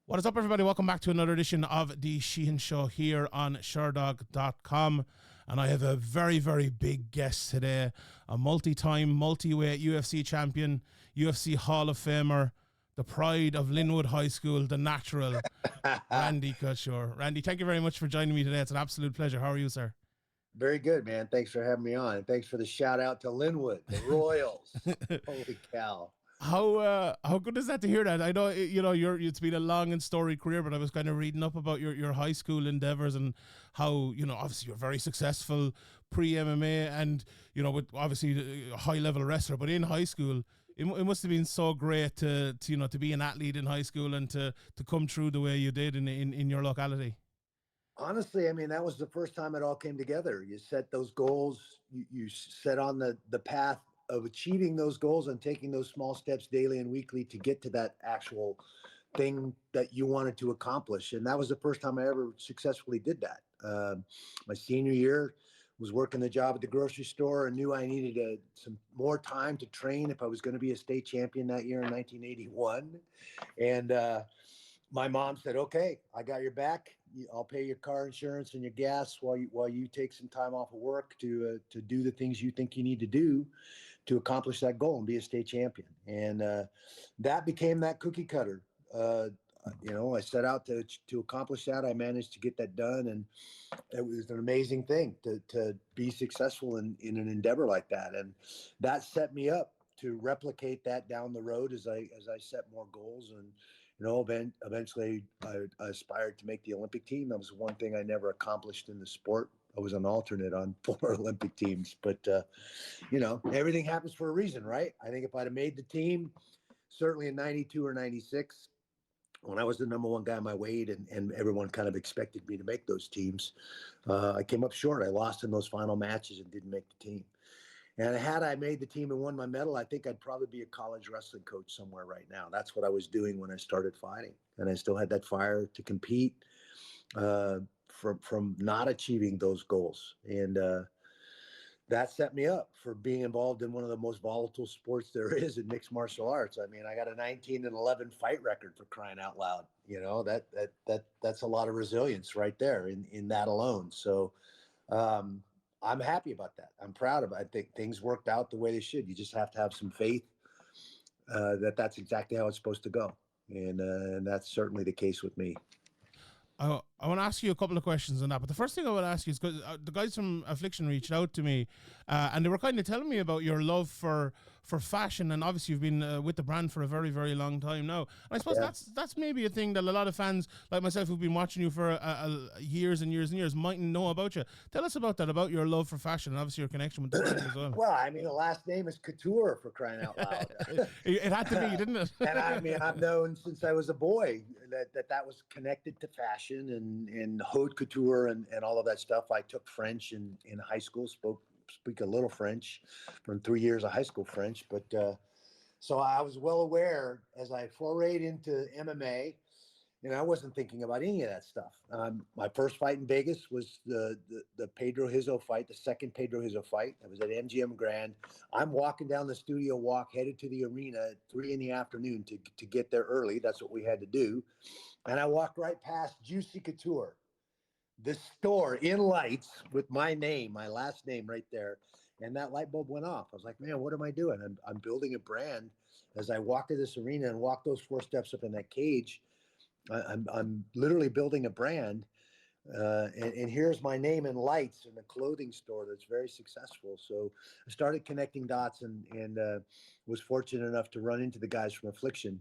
What is up, everybody? Welcome back to another edition of the Sheehan Show here on Sherdog.com. And I have a very, very big guest today, a multi-time, multi-weight UFC champion, UFC Hall of Famer, the pride of Linwood High School, the natural, Randy Couture. Randy, thank you very much for joining me today. It's an absolute pleasure. How are you, sir? Very good, man. Thanks for having me on. And thanks for the shout out to Linwood, the Royals. Holy cow. How good is that to hear that? I know it's been a long and storied career, but I was kind of reading up about your high school endeavors and how obviously you're very successful pre MMA and with obviously a high level wrestler, but in high school it must have been so great to be an athlete in high school and to come through the way you did in your locality. Honestly, I mean, that was the first time it all came together. You set those goals, you set on the path of achieving those goals and taking those small steps daily and weekly to get to that actual thing that you wanted to accomplish. And that was the first time I ever successfully did that. My senior year, was working the job at the grocery store and knew I needed some more time to train if I was going to be a state champion that year in 1981. And my mom said, "Okay, I got your back. I'll pay your car insurance and your gas while you take some time off of work to do the things you think you need to do to accomplish that goal and be a state champion." And that became that cookie cutter. I set out to accomplish that. I managed to get that done, and it was an amazing thing to be successful in an endeavor like that. And that set me up to replicate that down the road as I set more goals. And eventually I aspired to make the Olympic team. That was one thing I never accomplished in the sport. I was an alternate on 4 Olympic teams, but everything happens for a reason, right? I think if I'd have made the team, certainly in 92 or 96, when I was the number one guy in my weight and everyone kind of expected me to make those teams, I came up short. I lost in those final matches and didn't make the team. And had I made the team and won my medal, I think I'd probably be a college wrestling coach somewhere right now. That's what I was doing when I started fighting. And I still had that fire to compete from not achieving those goals. And that set me up for being involved in one of the most volatile sports there is in mixed martial arts. I mean, I got a 19-11 fight record, for crying out loud. That's a lot of resilience right there in that alone. So I'm happy about that. I'm proud of it. I think things worked out the way they should. You just have to have some faith that's exactly how it's supposed to go. And that's certainly the case with me. I want to ask you a couple of questions on that, but the first thing I would ask you is because the guys from Affliction reached out to me, and they were kind of telling me about your love for fashion, and obviously you've been with the brand for a very, very long time now. And I suppose that's maybe a thing that a lot of fans like myself who've been watching you for years and years and years mightn't know about you. Tell us about that, about your love for fashion, and obviously your connection with the brand as well. Well, I mean, the last name is Couture, for crying out loud. It had to be, didn't it? And I mean, I've known since I was a boy that was connected to fashion and haute couture and all of that stuff. I took French in high school, speak a little French from 3 years of high school French. But so I was well aware as I forayed into MMA. I wasn't thinking about any of that stuff. My first fight in Vegas was the Pedro Hizzo fight, the second Pedro Hizzo fight. I was at MGM Grand. I'm walking down the studio walk, headed to the arena at 3 p.m. to get there early. That's what we had to do. And I walked right past Juicy Couture, this store in lights with my name, my last name right there. And that light bulb went off. I was like, man, what am I doing? I'm building a brand. As I walk to this arena and walk those 4 steps up in that cage, I'm literally building a brand, and here's my name in lights in a clothing store that's very successful. So I started connecting dots and was fortunate enough to run into the guys from Affliction.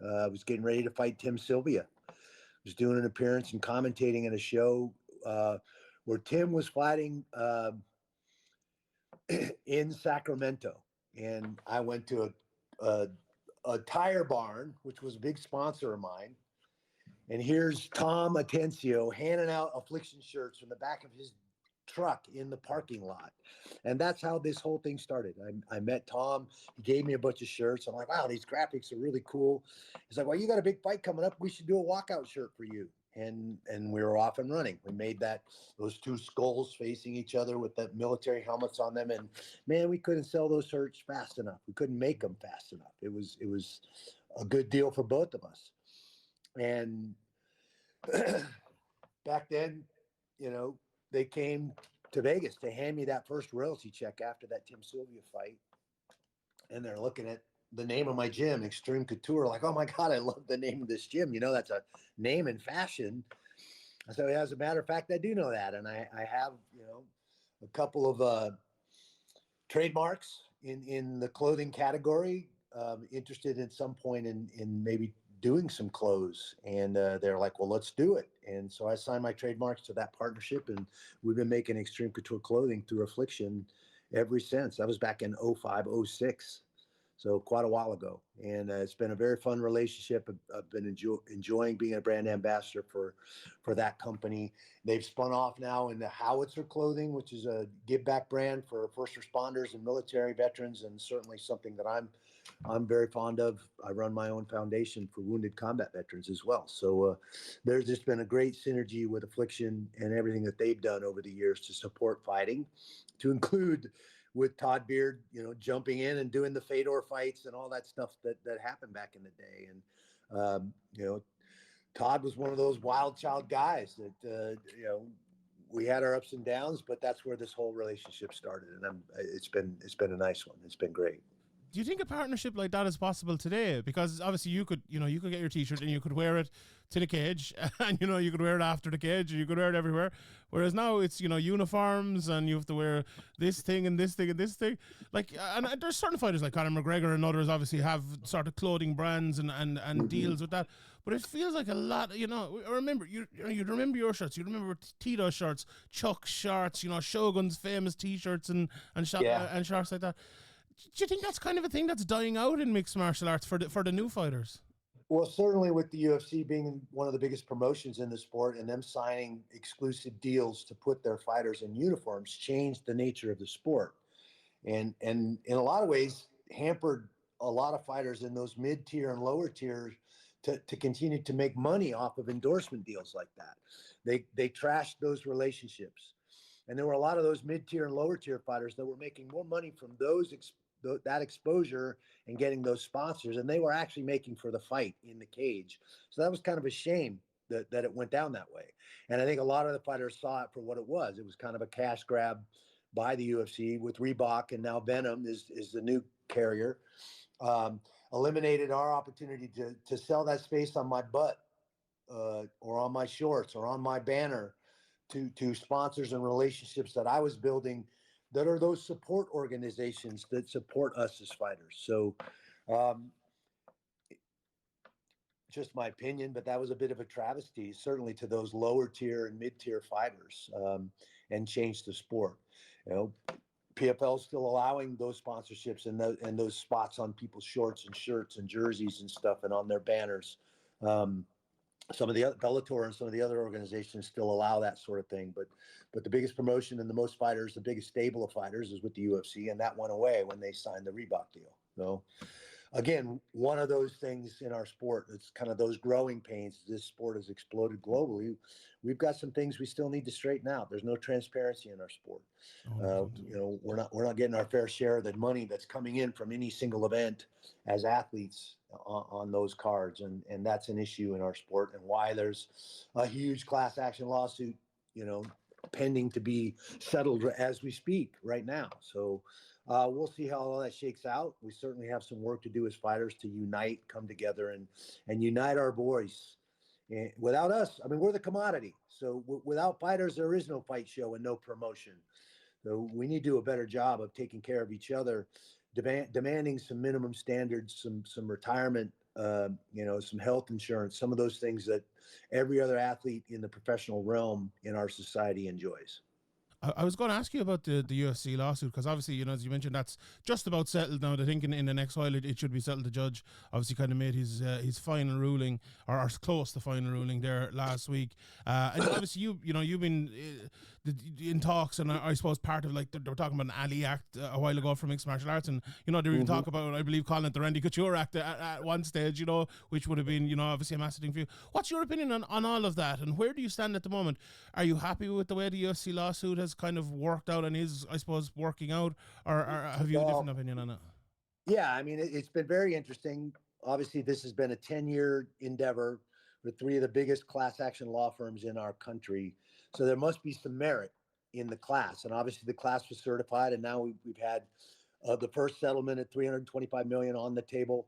I was getting ready to fight Tim Sylvia. I was doing an appearance and commentating in a show where Tim was fighting in Sacramento, and I went to a tire barn, which was a big sponsor of mine. And here's Tom Atencio handing out Affliction shirts from the back of his truck in the parking lot. And that's how this whole thing started. I met Tom. He gave me a bunch of shirts. I'm like, wow, these graphics are really cool. He's like, well, you got a big fight coming up. We should do a walkout shirt for you. And we were off and running. We made those 2 skulls facing each other with the military helmets on them. And man, we couldn't sell those shirts fast enough. We couldn't make them fast enough. It was a good deal for both of us. And back then, you know, they came to Vegas to hand me that first royalty check after that Tim Sylvia fight. And they're looking at the name of my gym, Extreme Couture, like, oh my God, I love the name of this gym. You know, that's a name in fashion. So as a matter of fact, I do know that. And I have, you know, a couple of trademarks in the clothing category, interested at some point in maybe doing some clothes. And they're like, well, let's do it. And so I signed my trademarks to that partnership, and we've been making Extreme Couture clothing through Affliction ever since. That was back in 05, 06. So quite a while ago. And it's been a very fun relationship. I've been enjoying being a brand ambassador for that company. They've spun off now into Howitzer Clothing, which is a give back brand for first responders and military veterans, and certainly something that I'm very fond of. I run my own foundation for wounded combat veterans as well. So there's just been a great synergy with Affliction and everything that they've done over the years to support fighting, to include with Todd Beard, you know, jumping in and doing the Fedor fights and all that stuff that happened back in the day. And, you know, Todd was one of those wild child guys that, you know, we had our ups and downs, but that's where this whole relationship started. And it's been a nice one. It's been great. Do you think a partnership like that is possible today? Because obviously you could get your T-shirt and you could wear it to the cage, and you could wear it after the cage, and you could wear it everywhere. Whereas now it's uniforms, and you have to wear this thing and this thing and this thing. Like, and there's certain fighters like Conor McGregor and others obviously have sort of clothing brands and deals with that. But it feels like a lot. I remember you remember your shirts. You remember Tito shirts, Chuck shorts, Shogun's famous T-shirts and shorts like that. Do you think that's kind of a thing that's dying out in mixed martial arts for the new fighters? Well, certainly with the UFC being one of the biggest promotions in the sport, and them signing exclusive deals to put their fighters in uniforms, changed the nature of the sport, and in a lot of ways hampered a lot of fighters in those mid-tier and lower tiers to continue to make money off of endorsement deals like that. They trashed those relationships, and there were a lot of those mid-tier and lower tier fighters that were making more money from that exposure and getting those sponsors, and they were actually making for the fight in the cage. So that was kind of a shame that it went down that way. And I think a lot of the fighters saw it for what it was. It was kind of a cash grab by the UFC with Reebok, and now Venom is the new carrier. Eliminated our opportunity to sell that space on my butt, or on my shorts or on my banner to sponsors and relationships that I was building, that are those support organizations that support us as fighters. So just my opinion, but that was a bit of a travesty, certainly to those lower tier and mid-tier fighters, and changed the sport. PFL is still allowing those sponsorships and those spots on people's shorts and shirts and jerseys and stuff, and on their banners. Some of the other Bellator and some of the other organizations still allow that sort of thing, but the biggest promotion and the most fighters, the biggest stable of fighters, is with the UFC, and that went away when they signed the Reebok deal. So again, one of those things in our sport, it's kind of those growing pains. This sport has exploded globally. We've got some things we still need to straighten out. There's no transparency in our sport. We're not getting our fair share of the money that's coming in from any single event as athletes on those cards, and that's an issue in our sport, and why there's a huge class action lawsuit, pending to be settled as we speak right now. So we'll see how all that shakes out. We certainly have some work to do as fighters to unite, come together, and unite our voice. And without us, I mean, we're the commodity. So without fighters, there is no fight show and no promotion. So we need to do a better job of taking care of each other, demanding some minimum standards, some retirement, some health insurance, some of those things that every other athlete in the professional realm in our society enjoys. I was going to ask you about the UFC lawsuit, because obviously, as you mentioned, that's just about settled now. I think in the next while it should be settled. The judge obviously kind of made his final ruling, or close to final ruling there last week. And obviously you've been in talks, and I suppose part of, like, they were talking about an Ali Act a while ago for mixed martial arts, and they were even talk about, I believe, calling it the Randy Couture Act at one stage, which would have been obviously a massive thing for you. What's your opinion on all of that, and where do you stand at the moment? Are you happy with the way the UFC lawsuit has kind of worked out and is, I suppose, working out, or have you a different opinion on it? Yeah, I mean, it's been very interesting. Obviously, this has been a 10-year endeavor We're three of the biggest class action law firms in our country. So there must be some merit in the class. And obviously the class was certified, and now we've had the first settlement at $325 million on the table.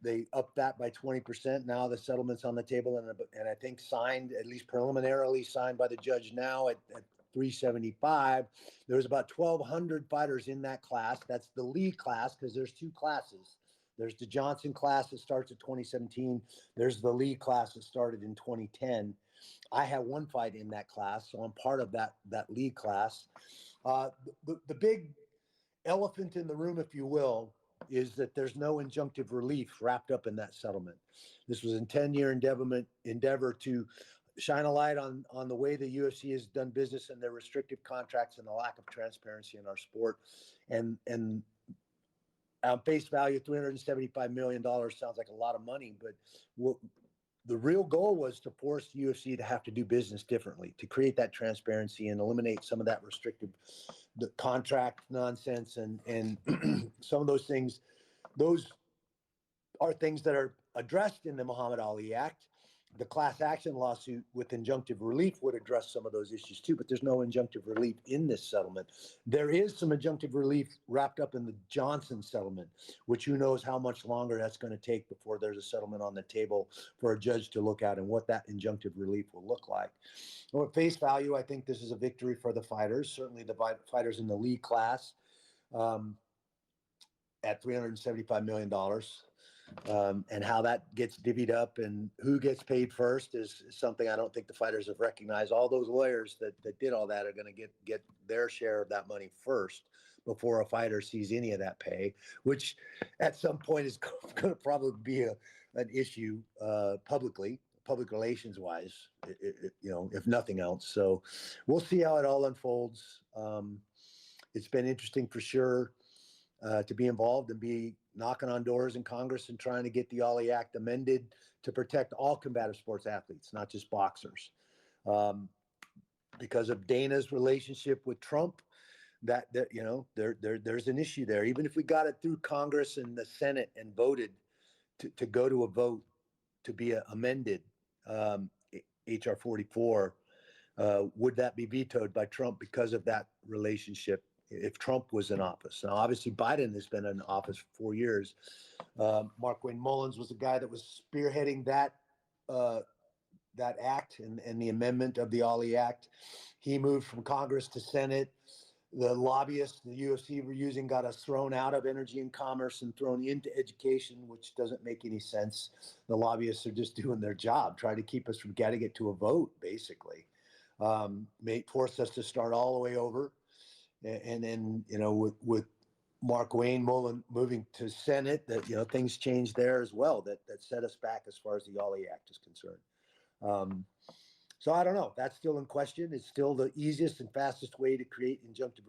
They upped that by 20%. Now the settlement's on the table, and I think signed, at least preliminarily signed by the judge now at 375. There's about 1,200 fighters in that class. That's the lead class, because there's two classes. There's the Johnson class that starts at 2017. There's the lead class that started in 2010. I have one fight in that class, so I'm part of that lead class. The big elephant in the room, if you will, is that there's no injunctive relief wrapped up in that settlement. This was a 10-year endeavor to shine a light on the way the UFC has done business and their restrictive contracts and the lack of transparency in our sport. And on face value, $375 million sounds like a lot of money, but the real goal was to force the UFC to have to do business differently, to create that transparency and eliminate some of that restrictive the contract nonsense and some of those things. Those are things that are addressed in the Muhammad Ali Act. The class action lawsuit with injunctive relief would address some of those issues too, but there's no injunctive relief in this settlement. There is some injunctive relief wrapped up in the Johnson settlement, which who knows how much longer that's going to take before there's a settlement on the table for a judge to look at and what that injunctive relief will look like. Well, at face value, I think this is a victory for the fighters, certainly the fighters in the lead class at $375 million. And how that gets divvied up and who gets paid first is something I don't think the fighters have recognized. All those lawyers that did all that are going to get their share of that money first before a fighter sees any of that pay, which at some point is going to probably be an issue public relations wise, if nothing else. So we'll see how it all unfolds. It's been interesting for sure to be involved and be knocking on doors in Congress and trying to get the Ali Act amended to protect all combative sports athletes, not just boxers. Because of Dana's relationship with Trump, there's an issue there. Even if we got it through Congress and the Senate and voted to go to a vote to be amended, HR 44, would that be vetoed by Trump because of that relationship if Trump was in office? Now, obviously, Biden has been in office for 4 years. Markwayne Mullins was the guy that was spearheading that act and the amendment of the Ali Act. He moved from Congress to Senate. The lobbyists the UFC were using got us thrown out of energy and commerce and thrown into education, which doesn't make any sense. The lobbyists are just doing their job, trying to keep us from getting it to a vote, basically. Forced us to start all the way over. And then, with Markwayne Mullin moving to Senate, that, things changed there as well, that set us back as far as the Ali Act is concerned. So I don't know. That's still in question. It's still the easiest and fastest way to create injunctive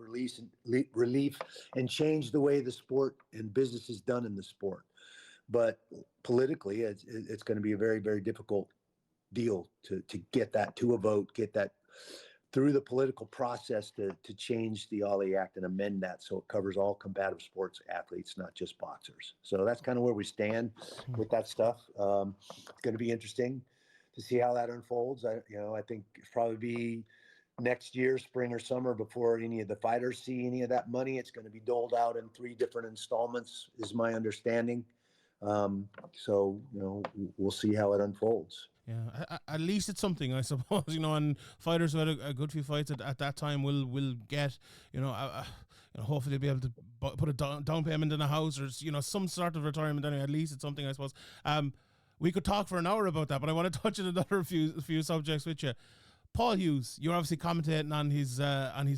relief and change the way the sport and business is done in the sport. But politically, it's going to be a very, very difficult deal to get that to a vote, get that through the political process to change the Ali Act and amend that so it covers all combative sports athletes, not just boxers. So that's kind of where we stand with that stuff. It's going to be interesting to see how that unfolds. I think it'll probably be next year, spring or summer, before any of the fighters see any of that money. It's going to be doled out in 3 different installments, is my understanding. So we'll see how it unfolds. Yeah, at least it's something, I suppose, and fighters who had a good few fights at that time will get, hopefully they'll be able to put a down payment in a house or, some sort of retirement. Anyway, at least it's something, I suppose. We could talk for an hour about that, but I want to touch on another few subjects with you. Paul Hughes, you're obviously commentating on his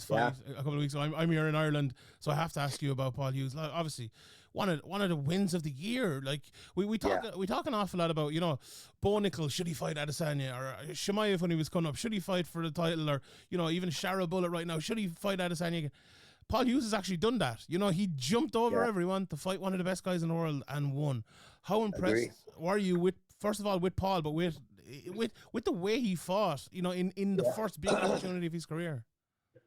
fight a couple of weeks ago. I'm here in Ireland, so I have to ask you about Paul Hughes. Like, obviously, one of the wins of the year. Like we talk an awful lot about, Bo Nickel, should he fight Adesanya, or Chimaev when he was coming up, should he fight for the title, or even Shara Bullet right now, should he fight Adesanya again? Paul Hughes has actually done that. He jumped over everyone to fight one of the best guys in the world and won. How impressed were you first of all with Paul, but with the way he fought, in the first big opportunity of his career?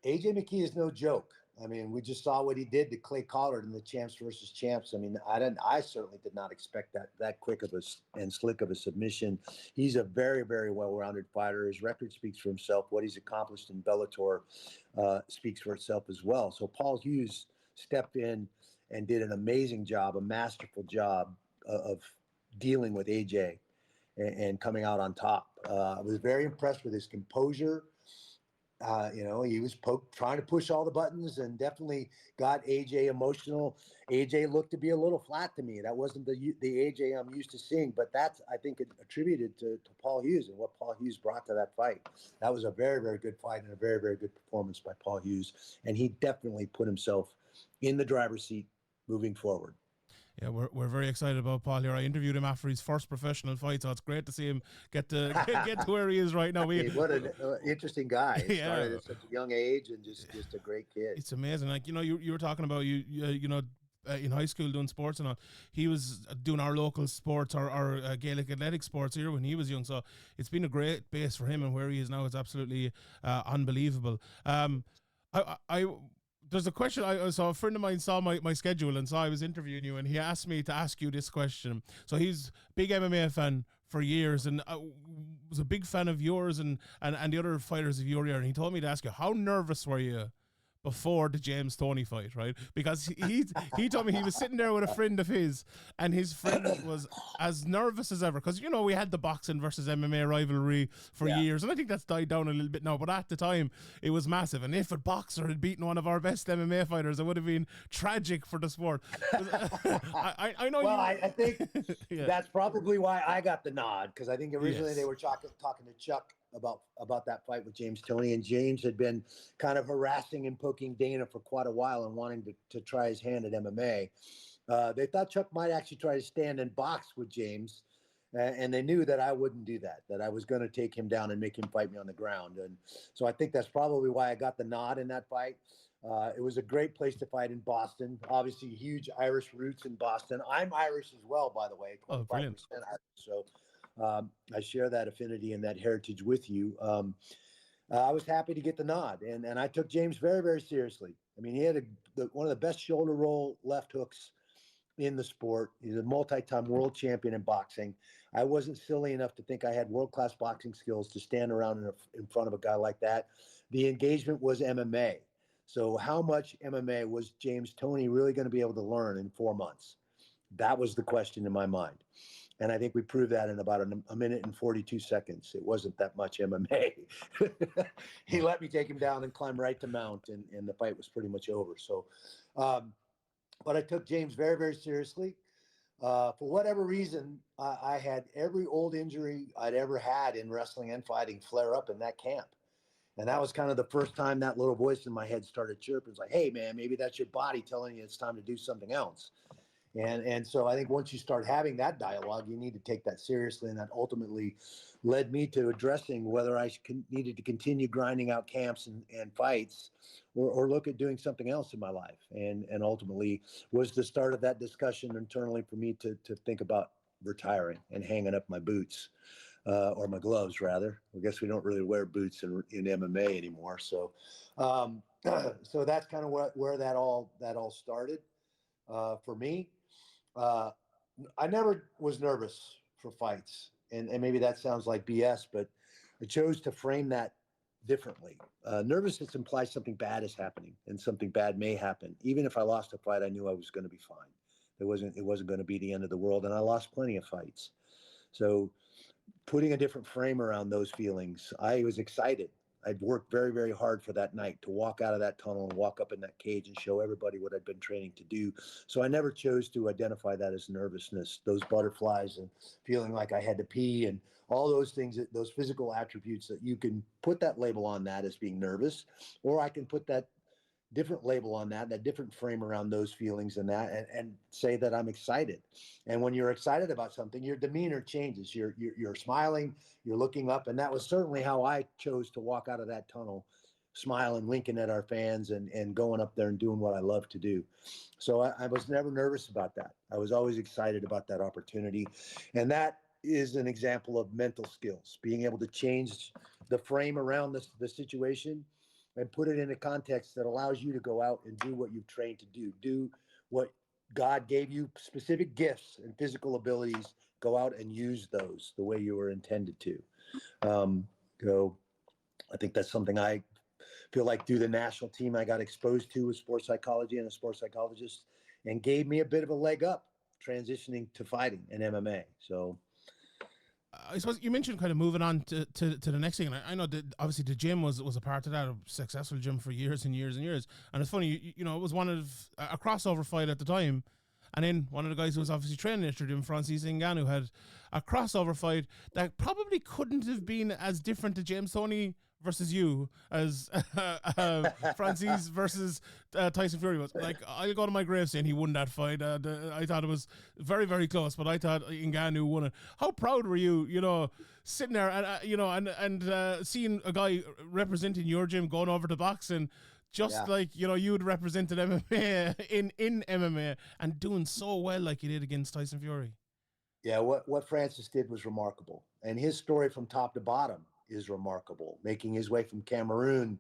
AJ McKee is no joke. I mean, we just saw what he did to Clay Collard in the champs versus champs. I mean, I certainly did not expect that quick of a and slick of a submission. He's a very, very well-rounded fighter. His record speaks for himself. What he's accomplished in Bellator speaks for itself as well. So Paul Hughes stepped in and did an amazing job, a masterful job of dealing with AJ and coming out on top. I was very impressed with his composure. He was trying to push all the buttons and definitely got AJ emotional. AJ looked to be a little flat to me. That wasn't the AJ I'm used to seeing, but that's, I think, attributed to Paul Hughes and what Paul Hughes brought to that fight. That was a very, very good fight and a very, very good performance by Paul Hughes. And he definitely put himself in the driver's seat moving forward. Yeah, we're very excited about Paul here. I interviewed him after his first professional fight, so it's great to see him get to where he is right now. What an interesting guy! He Yeah. started at such a young age and just a great kid. It's amazing. Like, you were talking about in high school doing sports and all. He was doing our local sports, our Gaelic athletic sports here when he was young. So it's been a great base for him, and where he is now is absolutely unbelievable. There's a question. I saw a friend of mine saw my schedule and saw I was interviewing you, and he asked me to ask you this question. So he's a big MMA fan for years and was a big fan of yours and the other fighters of your year. And he told me to ask you, how nervous were you before the James Toney fight, right? Because he told me he was sitting there with a friend of his, and his friend was as nervous as ever. Because, we had the boxing versus MMA rivalry for years, and I think that's died down a little bit now, but at the time, it was massive. And if a boxer had beaten one of our best MMA fighters, it would have been tragic for the sport. I know. Well, I think that's probably why I got the nod, because I think originally they were talking to Chuck about that fight with James Toney, and James had been kind of harassing and poking Dana for quite a while and wanting to try his hand at MMA. They thought Chuck might actually try to stand and box with James, and they knew that I wouldn't do that I was going to take him down and make him fight me on the ground. And so I think that's probably why I got the nod in that fight. It was a great place to fight in Boston. Obviously, huge Irish roots in Boston. I'm Irish as well, by the way, 25% Irish. So I share that affinity and that heritage with you. I was happy to get the nod, and I took James very, very seriously. I mean, he had one of the best shoulder roll left hooks in the sport. He's a multi-time world champion in boxing. I wasn't silly enough to think I had world-class boxing skills to stand around in front of a guy like that. The engagement was MMA. So how much MMA was James Toney really going to be able to learn in 4 months? That was the question in my mind. And I think we proved that in about a minute and 42 seconds. It wasn't that much MMA. He let me take him down and climb right to mount, and the fight was pretty much over. So, but I took James very, very seriously. For whatever reason, I had every old injury I'd ever had in wrestling and fighting flare up in that camp. And that was kind of the first time that little voice in my head started chirping. It's like, hey, man, maybe that's your body telling you it's time to do something else. And so I think once you start having that dialogue, you need to take that seriously. And that ultimately led me to addressing whether I needed to continue grinding out camps and fights or look at doing something else in my life. And ultimately was the start of that discussion internally for me to think about retiring and hanging up my boots. Or my gloves, rather. I guess we don't really wear boots in MMA anymore. So, so that's kind of where that all started for me. I never was nervous for fights, and maybe that sounds like BS, but I chose to frame that differently. Nervousness implies something bad is happening, and something bad may happen. Even if I lost a fight, I knew I was going to be fine. It wasn't going to be the end of the world, and I lost plenty of fights. So putting a different frame around those feelings, I was excited. I'd worked very, very hard for that night to walk out of that tunnel and walk up in that cage and show everybody what I'd been training to do. So I never chose to identify that as nervousness, those butterflies and feeling like I had to pee and all those things, those physical attributes that you can put that label on that as being nervous, or I can put that different label on that different frame around those feelings and that, and say that I'm excited. And when you're excited about something, your demeanor changes. You're smiling, you're looking up, and that was certainly how I chose to walk out of that tunnel, smiling, winking at our fans, and going up there and doing what I love to do. So I was never nervous about that. I was always excited about that opportunity, and that is an example of mental skills, being able to change the frame around the situation and put it in a context that allows you to go out and do what you've trained to do. Do what God gave you, specific gifts and physical abilities. Go out and use those the way you were intended to. So I think that's something I feel like through the national team I got exposed to with sports psychology and a sports psychologist, and gave me a bit of a leg up transitioning to fighting and MMA. So I suppose you mentioned kind of moving on to the next thing. And I know that obviously the gym was a part of that, a successful gym for years and years and years. And it's funny, you know, it was one of a crossover fight at the time. And then one of the guys who was obviously training at your gym, Francis Ngannou, had a crossover fight that probably couldn't have been as different to James Toney versus you as Francis versus Tyson Fury was. Like, I'll go to my grave saying he won that fight. I thought it was very, very close, but I thought Ngannou won it. How proud were you, you know, sitting there and, you know, and seeing a guy representing your gym going over to boxing, just like, you know, you'd represented MMA in MMA and doing so well like you did against Tyson Fury? Yeah, what Francis did was remarkable. And his story from top to bottom is remarkable, making his way from Cameroon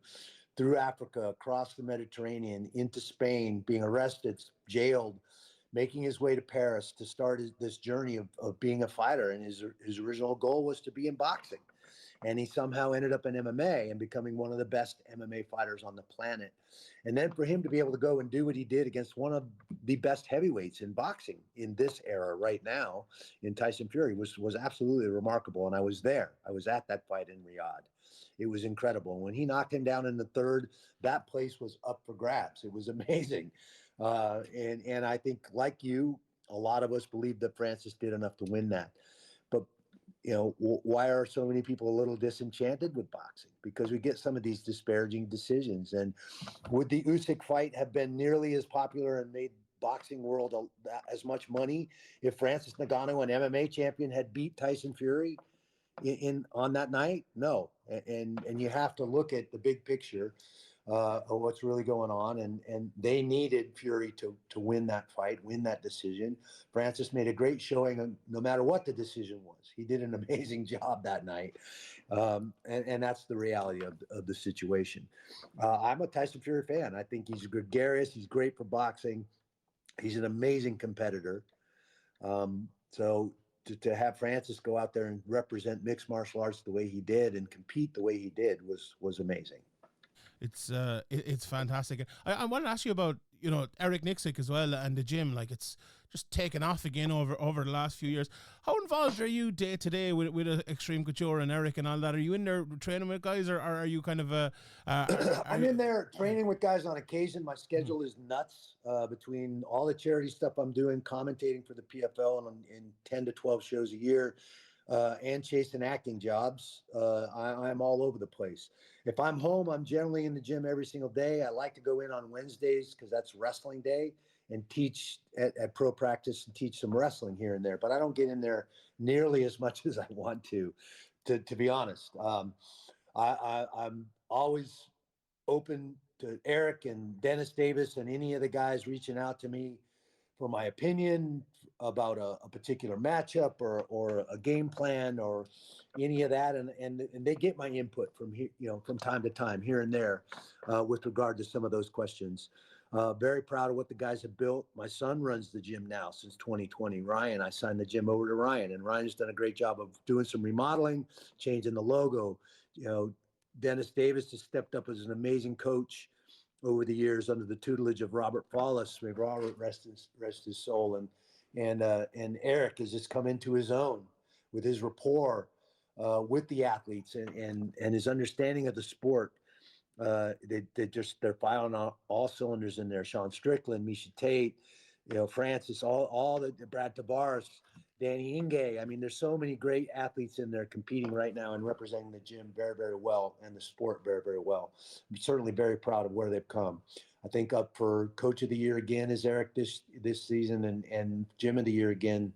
through Africa, across the Mediterranean, into Spain, being arrested, jailed, making his way to Paris to start this journey of being a fighter. And his original goal was to be in boxing. And he somehow ended up in MMA and becoming one of the best MMA fighters on the planet. And then for him to be able to go and do what he did against one of the best heavyweights in boxing in this era right now, in Tyson Fury, was absolutely remarkable. And I was there. I was at that fight in Riyadh. It was incredible. When he knocked him down in the third, that place was up for grabs. It was amazing. And I think, like you, a lot of us believe that Francis did enough to win that. But you know, why are so many people a little disenchanted with boxing? Because we get some of these disparaging decisions. And would the Usyk fight have been nearly as popular and made boxing world as much money if Francis Ngannou, an MMA champion, had beat Tyson Fury on that night? No. And you have to look at the big picture of what's really going on. And they needed Fury to win that fight, win that decision. Francis made a great showing no matter what the decision was. He did an amazing job that night. And that's the reality of the situation. I'm a Tyson Fury fan. I think he's gregarious. He's great for boxing. He's an amazing competitor. So to have Francis go out there and represent mixed martial arts the way he did and compete the way he did was amazing. It's fantastic. I want to ask you about, you know, Eric Nixick as well and the gym. Like, it's just taken off again over the last few years. How involved are you day to day with Extreme Couture and Eric and all that? Are you in there training with guys, or are you kind of I'm in there training with guys on occasion. My schedule is nuts between all the charity stuff I'm doing, commentating for the PFL and in 10 to 12 shows a year, and chasing acting jobs. I'm all over the place. If I'm home, I'm generally in the gym every single day. I like to go in on Wednesdays because that's wrestling day, and teach at pro practice and teach some wrestling here and there. But I don't get in there nearly as much as I want to be honest. I'm always open to Eric and Dennis Davis and any of the guys reaching out to me for my opinion about a particular matchup or a game plan or any of that, and they get my input from here, you know, from time to time here and there with regard to some of those questions. Very proud of what the guys have built. My son runs the gym now since 2020. Ryan, I signed the gym over to Ryan, and Ryan's done a great job of doing some remodeling, changing the logo. You know, Dennis Davis has stepped up as an amazing coach over the years under the tutelage of Robert Follis. May Robert rest his soul. And Eric has just come into his own with his rapport with the athletes and his understanding of the sport. They're firing on all cylinders in there. Sean Strickland, Misha Tate, you know, Francis, all the Brad Tavares, Danny Inge. I mean, there's so many great athletes in there competing right now and representing the gym very, very well and the sport very, very well. I'm certainly very proud of where they've come. I think up for Coach of the Year again is Eric this season, and Gym of the Year again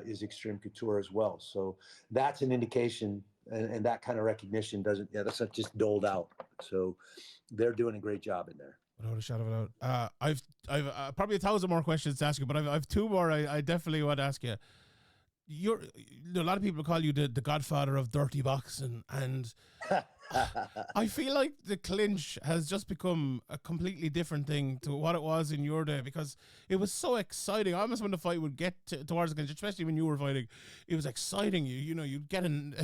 is Extreme Couture as well. So that's an indication, and that kind of recognition that's not just doled out. So they're doing a great job in there. Without a shadow of a doubt. I've probably 1,000 more questions to ask you, but I've two more I definitely want to ask you. you're a lot of people call you the Godfather of dirty boxing, and I feel like the clinch has just become a completely different thing to what it was in your day, because it was so exciting. Almost when the fight would get towards the clinch, especially when you were fighting, it was exciting. You know, you'd get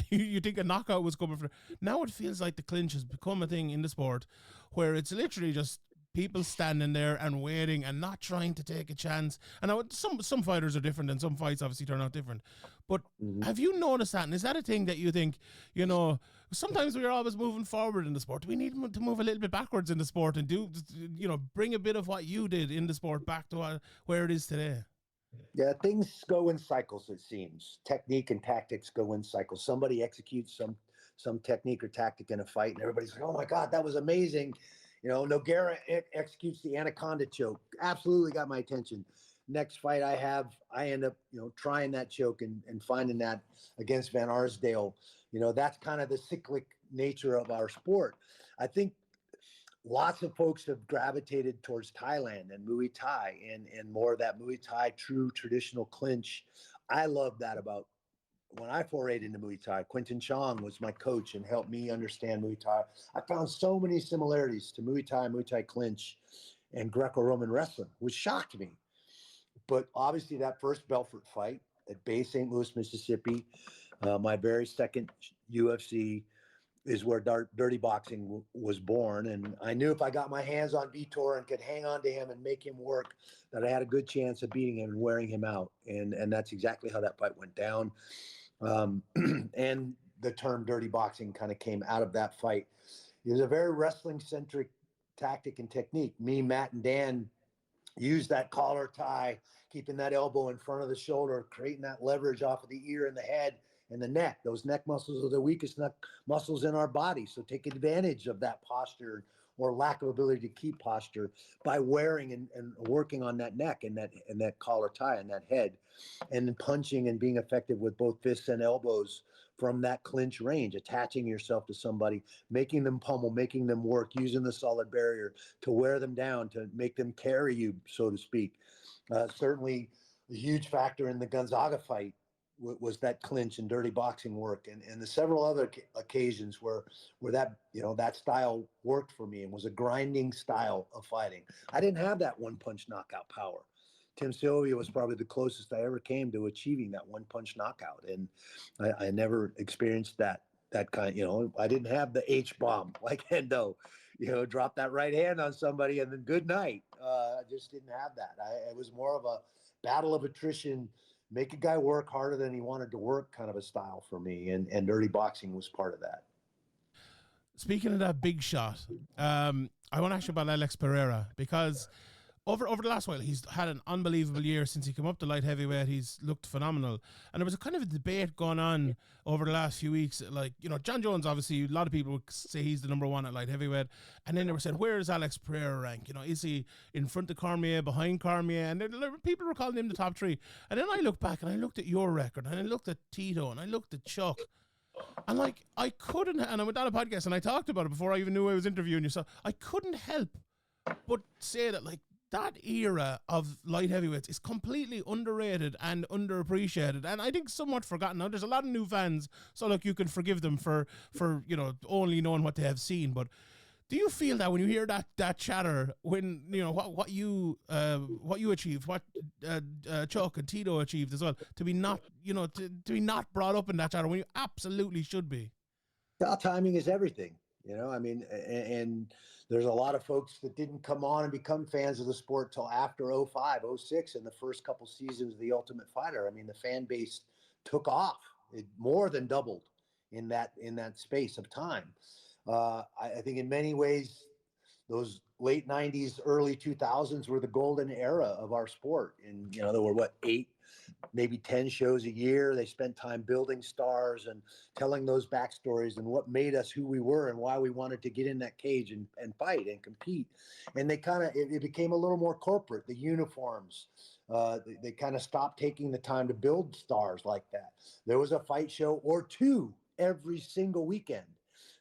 you think a knockout was coming for. Now it feels like the clinch has become a thing in the sport, where it's literally just people standing there and waiting and not trying to take a chance. And some fighters are different, and some fights obviously turn out different. But Mhm. have you noticed that? And is that a thing that you think, you know, sometimes we're always moving forward in the sport? Do we need to move a little bit backwards in the sport and do, you know, bring a bit of what you did in the sport back to where it is today? Yeah, things go in cycles, it seems. Technique and tactics go in cycles. Somebody executes some technique or tactic in a fight, and everybody's like, "Oh my God, that was amazing!" You know, Nogueira executes the anaconda choke. Absolutely got my attention. Next fight I have, I end up, trying that choke and finding that against Van Arsdale. That's kind of the cyclic nature of our sport. I think lots of folks have gravitated towards Thailand and Muay Thai and more of that Muay Thai true traditional clinch. I love that about when I forayed into Muay Thai. Quentin Chong was my coach and helped me understand Muay Thai. I found so many similarities to Muay Thai clinch, and Greco-Roman wrestling, which shocked me. But obviously, that first Belfort fight at Bay St. Louis, Mississippi, my very second UFC, is where dirty boxing was born. And I knew if I got my hands on Vitor and could hang on to him and make him work, that I had a good chance of beating him and wearing him out. And that's exactly how that fight went down. And the term dirty boxing kind of came out of that fight. It was a very wrestling centric tactic and technique. Me, Matt, and Dan used that collar tie, keeping that elbow in front of the shoulder, creating that leverage off of the ear and the head and the neck. Those neck muscles are the weakest neck muscles in our body. So take advantage of that posture or lack of ability to keep posture by wearing and working on that neck and that collar tie and that head, and then punching and being effective with both fists and elbows from that clinch range, attaching yourself to somebody, making them pummel, making them work, using the solid barrier to wear them down, to make them carry you, so to speak. Certainly a huge factor in the Gonzaga fight was that clinch and dirty boxing work, and the several other occasions where that style worked for me and was a grinding style of fighting. I didn't have that one punch knockout power. Tim Sylvia was probably the closest I ever came to achieving that one punch knockout, and I never experienced that kind. I didn't have the H bomb like Hendo. Drop that right hand on somebody and then good night. I just didn't have that. It was more of a battle of attrition, make a guy work harder than he wanted to work kind of a style for me, and dirty boxing was part of that. Speaking of that big shot, I want to ask you about Alex Pereira, because over the last while, he's had an unbelievable year since he came up to light heavyweight. He's looked phenomenal, and there was a kind of a debate going on over the last few weeks. Like, John Jones, obviously, a lot of people would say he's the number one at light heavyweight, and then they were saying, where is Alex Pereira rank? Is he in front of Cormier, behind Cormier? And then people were calling him the top three. And then I looked back and I looked at your record, and I looked at Tito, and I looked at Chuck. And like, I couldn't, and I went on a podcast and I talked about it before I even knew I was interviewing you. So I couldn't help but say that, like, that era of light heavyweights is completely underrated and underappreciated, and I think somewhat forgotten. Now, there's a lot of new fans, so look, you can forgive them for only knowing what they have seen. But do you feel that when you hear that chatter, when what you achieved, what Chuck and Tito achieved as well, to be not to be not brought up in that chatter when you absolutely should be? Timing is everything. I mean, and there's a lot of folks that didn't come on and become fans of the sport till after 05, 06, and the first couple seasons of The Ultimate Fighter. I mean, the fan base took off. It more than doubled in that space of time. I think in many ways, those late 90s, early 2000s were the golden era of our sport. And, there were eight, maybe 10 shows a year. They spent time building stars and telling those backstories and what made us who we were and why we wanted to get in that cage and fight and compete. And they it became a little more corporate. The uniforms, they kind of stopped taking the time to build stars like that. There was a fight show or two every single weekend.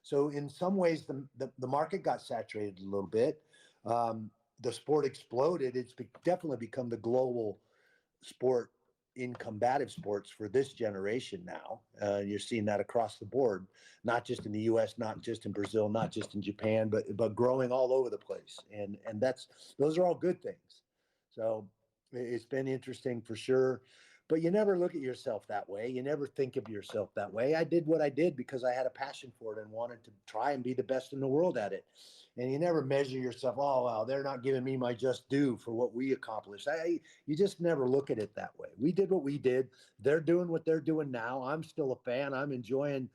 So in some ways, the market got saturated a little bit. The sport exploded. It's definitely become the global sport in combative sports for this generation now. You're seeing that across the board, not just in the U.S., not just in Brazil, not just in Japan, but growing all over the place. And those are all good things. So it's been interesting for sure. But you never look at yourself that way. You never think of yourself that way. I did what I did because I had a passion for it and wanted to try and be the best in the world at it. And you never measure yourself, oh, well, they're not giving me my just due for what we accomplished. You just never look at it that way. We did what we did. They're doing what they're doing now. I'm still a fan. I'm enjoying,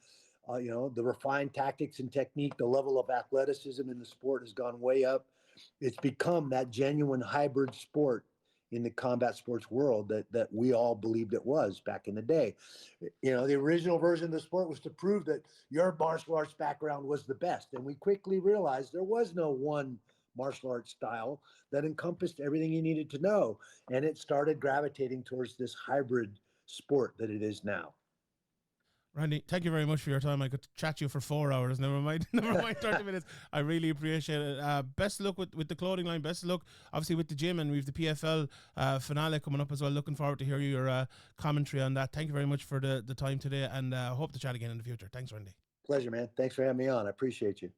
the refined tactics and technique. The level of athleticism in the sport has gone way up. It's become that genuine hybrid sport in the combat sports world that we all believed it was back in the day. The original version of the sport was to prove that your martial arts background was the best. And we quickly realized there was no one martial arts style that encompassed everything you needed to know. And it started gravitating towards this hybrid sport that it is now. Randy, thank you very much for your time. I could chat to you for 4 hours. Never mind, never mind 30 minutes. I really appreciate it. Best of luck with the clothing line. Best of luck, obviously, with the gym, and we've the PFL finale coming up as well. Looking forward to hear your commentary on that. Thank you very much for the time today, and hope to chat again in the future. Thanks, Randy. Pleasure, man. Thanks for having me on. I appreciate you.